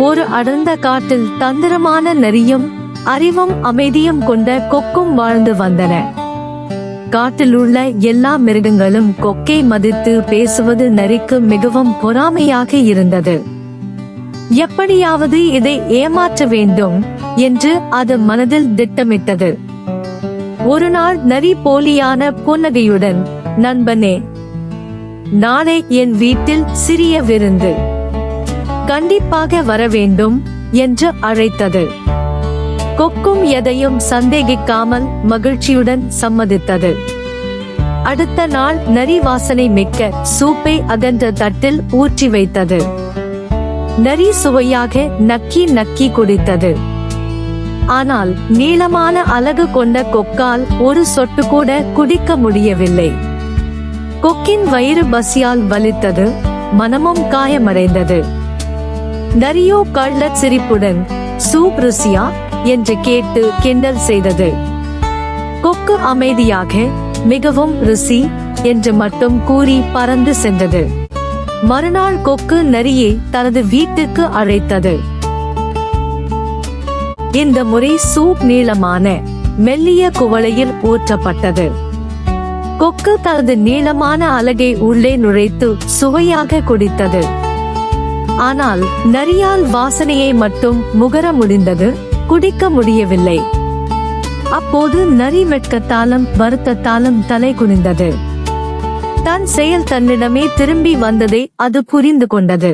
ஒரு அடர்ந்த காட்டில் தந்திரமான நரியும் அறிவும் அமைதியும் கொண்ட கொக்கும் வாழ்ந்து வந்தன. காட்டில் உள்ள எல்லா மிருகங்களும் கொக்கை மதித்து பேசுவது நரிக்கு மிகவும் பொறாமையாக இருந்தது. எப்படியாவது இதை ஏமாற்ற வேண்டும் என்று அது மனதில் திட்டமிட்டது. ஒரு நாள் நரி போலியான புன்னகையுடன், நண்பனே, நாளை என் வீட்டில் சிறிய விருந்து, கண்டிப்பாக வர வேண்டும் என்று அழைத்தது. கொக்கும் எதையும் சந்தேகிக்காமல் மகிழ்ச்சியுடன் சம்மதித்தது. அடுத்த நாள் நரி வாசனை மிக்க சூப்பை அகன்ற தட்டில் ஊற்றி வைத்தது. நரி சுவையாக நக்கி நக்கி குடித்தது. ஆனால் நீளமான அலகு கொண்ட கொக்கால் ஒரு சொட்டு கூட குடிக்க முடியவில்லை. கொக்கின் வயிறு பசியால் வலித்தது, மனமும் காயமடைந்தது. நரியோ கள்ளச் சிரிப்புடன், சூப் ருசியா என்று கேட்டு கிண்டல் செய்தது. கொக்கு அமைதியாக, மிகவும் ருசி என்று மட்டும் கூறி பறந்து சென்றது. மறுநாள் கொக்கு நரியை தனது வீட்டுக்கு அழைத்தது. இந்த முறை சூப் நீளமான மெல்லிய குவளையில் ஊற்றப்பட்டது. கொக்கு தனது நீளமான அலகை உள்ளே நுழைத்து சுவையாக குடித்தது. ஆனால் நரியால் வாசனையை மட்டும் முகர முடிந்தது, குடிக்க முடியவில்லை. அப்போது நரி வெட்கத்தாலும் வருத்தத்தாலும் தலை குனிந்தது. தன் செயல் தன்னிடமே திரும்பி வந்ததை அது புரிந்து கொண்டது.